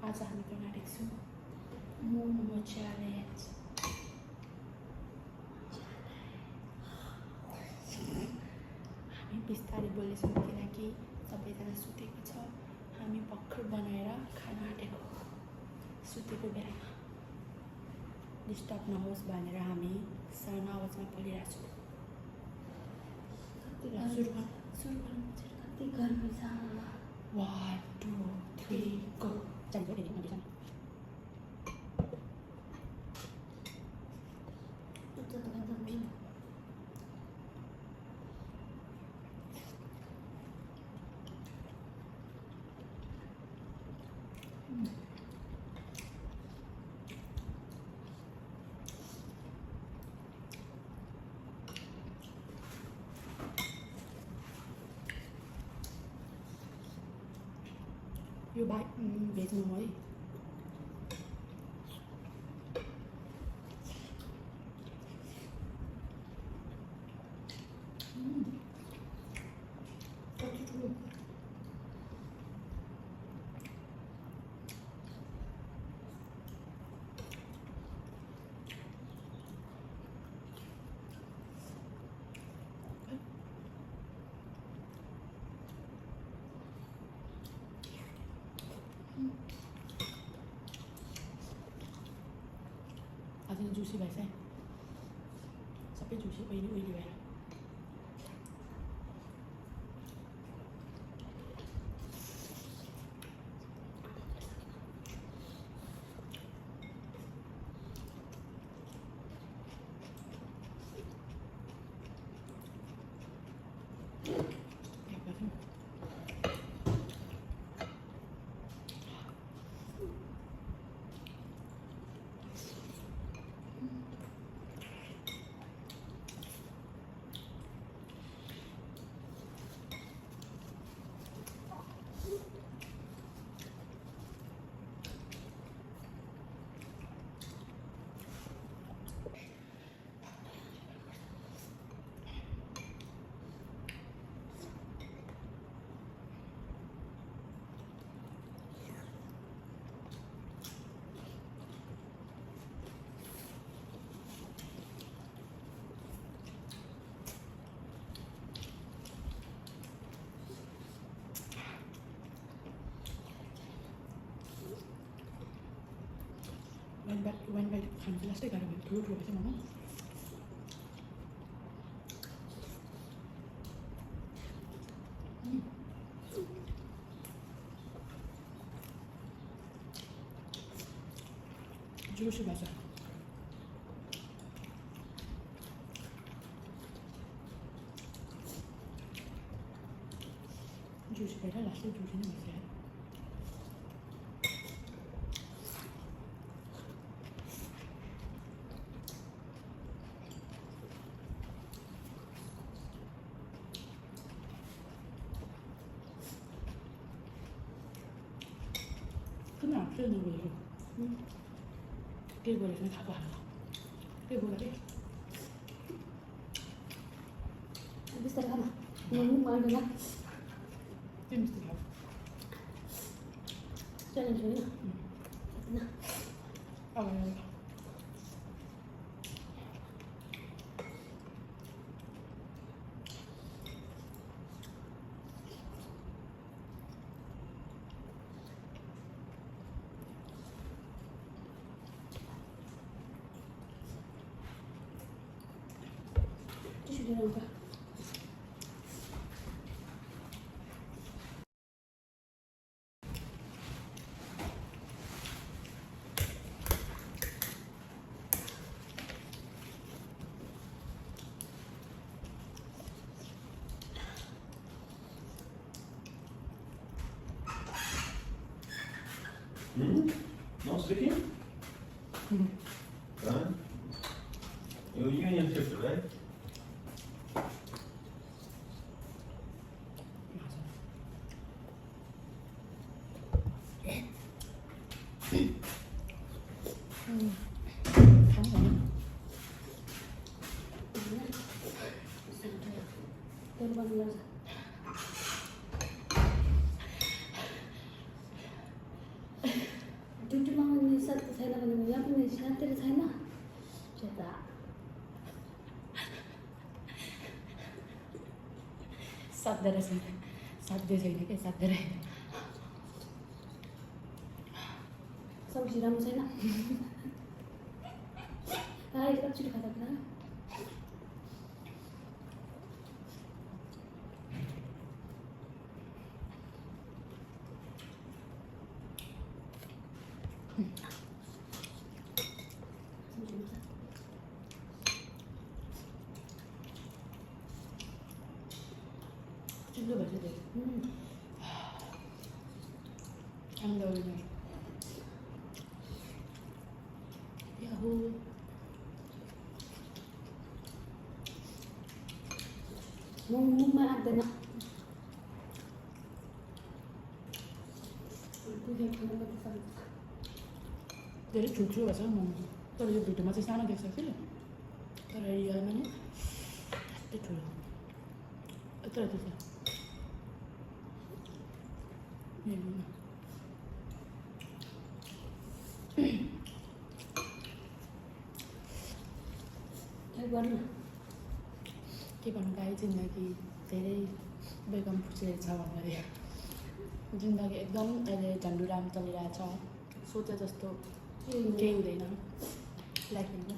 आज हामी बनाएको छौँ मोमो च्यालेन्ज। हामी बिस्तारै बोल्दैछौँ किनकि सबैजना सुतेको छ। हामी भर्खर बनाएर खान आँटेको, सुतेको बेलामा डिस्टर्ब नहोस् भनेर हामी सानो आवाजमा बोलिरहेको छौँ। सुरु गर्नु कति गर्मी छ। 1 2 3 गो। चाहिन्छ धेरै नबिसाउनु। यो भेज मोमो है। आज जुसी भएछ है, सबै जुसी ओइली भएर। One bite खानु चाहिँ लास्टै गाह्रो भयो, ठुलो भएछ मोमो। जुसी भएछ। जुसी भएर लास्टै जुसी नै भएछ। 그냥 안 쓰는 거예요. 깨버리면 가봐. 깨버려. Bisa dah lama. Yang mana dah? Ini mesti tahu. Jangan. Nah. Awal. Sudah lupa. Nog een stukje? Ja. Jullie niet tussen, hè? छैन भने यहाँ पनि शान्तिले छैन त्यता सक्दो रहेछ सक्दै छैन क्या सक्दो रहेछ सब्जी राम्रो छैन अहिले एकचोटि खाँदा कुरा चिल्लो भएछ त्यो आउँदा याहू मुखमा आँट्दैन धेरै ठुल्ठुलो भएछ मोमो तर यो भिडियोमा चाहिँ सानो देख्छ कि तर रियलमा नि यस्तै ठुलो यत्रो यत्रो छ गर्नु के भन्नु गाई जिन्दगी धेरै बेगम फुसिरहेको छ भन्दाखेरि जिन्दगी एकदम अहिले झन्डुराम चलिरहेछ सोचे जस्तो केही हुँदैन लाइक होइन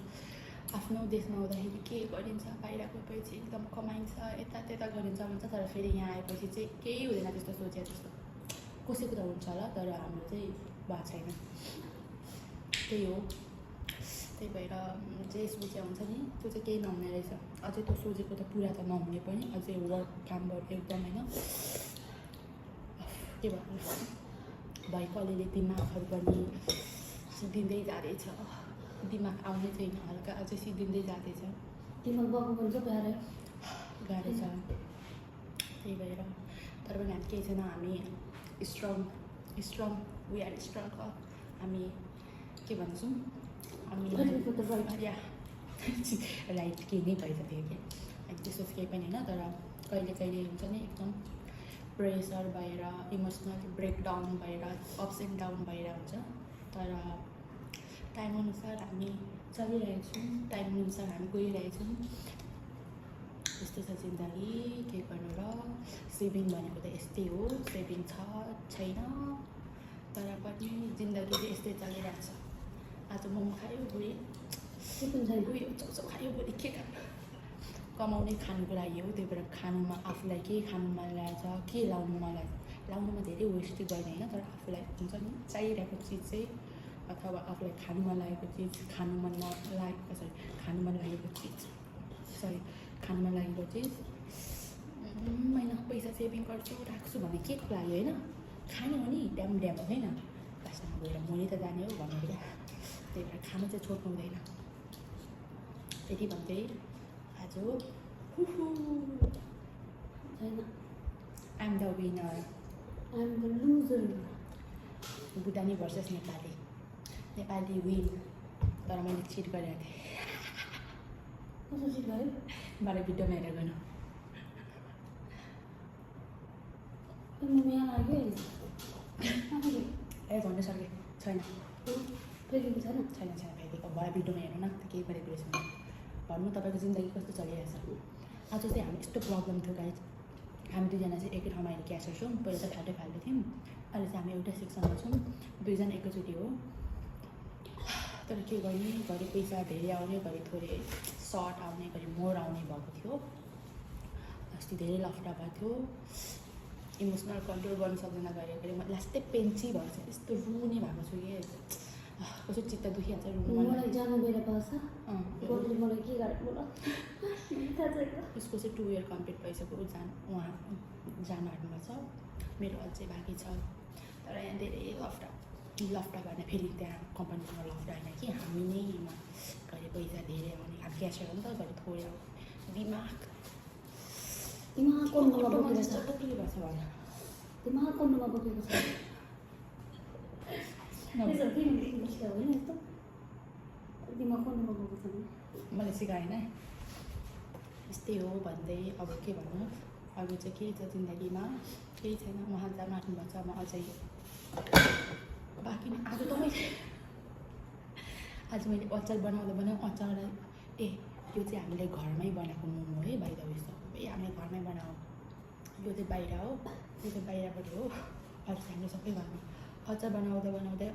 आफ्नो देशमा हुँदाखेरि के गरिन्छ बाहिर गएपछि एकदम कमाइन्छ यता त्यता गरिन्छ भन्छ तर फेरि यहाँ आएपछि चाहिँ केही हुँदैन त्यस्तो सोचे जस्तो कसैको त हुन्छ होला तर हाम्रो चाहिँ भएको छैन त्यही हो त्यही भएर जे सोचे हुन्छ नि त्यो चाहिँ केही नहुने रहेछ अझै त्यो सोचेको त पुरा त नहुने पनि अझै वर्क कामबाट एकदम होइन के भन्नु भएको अलिअलि दिमागहरू पनि सिद्धिँदै जाँदैछ दिमाग आउने छैन हल्का अझै सिद्धिँदै जाँदैछ दिमाग बग्नु पनि गाह्रो गाह्रो छ त्यही भएर तर पनि हामी केही छैन हामी स्ट्रङ वी आर स्ट्रङ हामी के भन्छौँ हामी या राइट के नै भइसक्यो कि त्यस्तो केही पनि होइन तर कहिले कहिले हुन्छ नि एकदम प्रेसर भएर इमोसनल ब्रेकडाउन भएर अप्स एन्ड डाउन भएर हुन्छ तर टाइमअनुसार हामी चलिरहेछौँ टाइमअनुसार हामी गइरहेछौँ यस्तै छ जिन्दगी के गर्नु र सेभिङ भनेको त यस्तै हो सेभिङ छ छैन तर पनि जिन्दगी चाहिँ यस्तै चलिरहेछ आज मोमो खायो भोलि उयो चौचौ खायो भोलि के खानु कमाउने खानुको लागि हो त्यही भएर खानुमा आफूलाई के खानु मन लागेको छ के लाउनु मन लागेको लाउनुमा धेरै वेस्ट गर्ने होइन तर आफूलाई हुन्छ नि चाहिरहेको चिज चाहिँ अथवा आफूलाई खानु मन लागेको चिज खानु मन लागेको चिज खानु मन लागेको चिज महिना पैसा सेभिङ गर्छु राख्छु भन्ने के को लागि होइन खाने हो नि ड्याम होइन लास्टमा गएर मैले त जाने हो भनेर क्या त्यही भएर खानु चाहिँ छोड्नु हुँदैन त्यति भन्दै आज छैन I'm the winner I'm the loser भुटानी भर्सेस नेपाली विन तर मैले चिट गरेको थिएँ कसो चाहिँ भयो मलाई भिडियोमा हेरेर गर्नु म यहाँ लाग्यो ए भन्नु सके छैन फेरि छैन छैन फेरिको भए भिडियोमा हेर्नु न केही गरेको रहेछ भन्नु तपाईँको जिन्दगी कस्तो चलिरहेछ आज चाहिँ हामी यस्तो प्रब्लम थियो गाइज हामी दुईजना चाहिँ एकै ठाउँमा अहिले क्यासर छौँ पहिला त फाल्टै फाल्टै थियौँ अहिले चाहिँ हामी एउटै सेक्सनमा छौँ दुईजना एकैचोटि हो तर के गर्ने घरि पैसा धेरै आउने घरि थोरै सर्ट आउने घरि मोर आउने भएको थियो अस्ति धेरै लफडा भएको थियो इमोसनल कन्ट्रोल गर्नु सक्दैन घरि म लास्टै पेन्ची भएको छ यस्तो रुने भएको छु कि कसो चित्त दुखिहाल्छ रुनु मलाई जानु बेला पर्छ बोल्नु मलाई के गाह्रो बोल उसको चाहिँ 2 इयर कम्प्लिट भइसक्यो उहाँ जान आँट्नु छ मेरो अझै बाँकी छ तर यहाँ धेरै लफडा गर्ने फेरि त्यहाँ कम्पनीसँग लफडा होइन कि हामी नै घरि पैसा धेरै आउने अब क्यासर हो नि त घरि थोरै आउने दिमाग कोर्नुमा के छ भएको छ भने दिमाग कोर्नुमा बोकेको छ त्यसो के हुन्छ होइन यस्तो दिमाग कोर्नुमा बोकेको छ नि मैले सिकाएन यस्तै हो भन्दै अब के भन्नु अरू चाहिँ केही छ जिन्दगीमा केही छैन उहाँ जान आँट्नु भएको छ म अझै बाँकी नै आज तपाईँ आज मैले अचार बनाउँदा अचारलाई यो चाहिँ हामीले घरमै बनाएको मोमो है बाहिर उयस हामीले घरमै बनाऊ यो चाहिँ बाहिर हो यो चाहिँ बाहिरबाट हो अचार हामीले सबै घरमा अचार बनाउँदै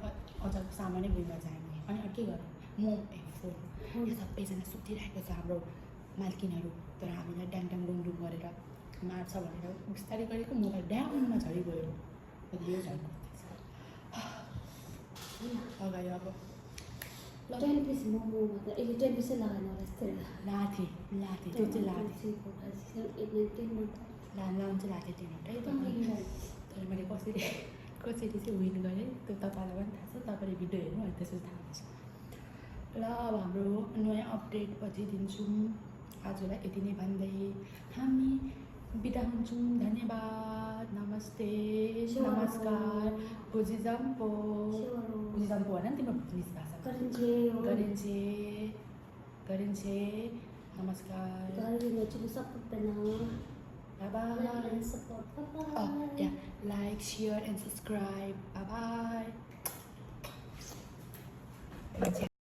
अचारको सामानै भुइँमा जाने अनि के गर्नु फोन यो सबैजना सुतिरहेको छ हाम्रो मालकिनहरू तर हामीलाई ड्याङ डुङ गरेर मार्छ भनेर बिस्तारै गरेको मोबाइल ड्याङमा झरिगयो यो झर्नुपर्दैछ अगाडि अब 10 piece momo मतलब 10 piece लगाने वाला जस्तो लाथे त्यो चाहिँ लाथे लाउनु चाहिँ लाथे तिनवटै तर मैले कसरी चाहिँ विन गरेँ त्यो तपाईँलाई पनि थाहा छ तपाईँले भिडियो हेर्नु अनि त्यसपछि थाहा हुन्छ ल अब हाम्रो नयाँ अपडेट पछि दिन्छौँ आजलाई यति नै भन्दै हामी बिदा हुन्छौँ धन्यवाद नमस्ते नमस्कार बुझिजम्पो भन नि तिम्रो भुटनिज भाषा गरिन्छे नमस्कार Bye-bye. Like, share and subscribe. Bye-bye.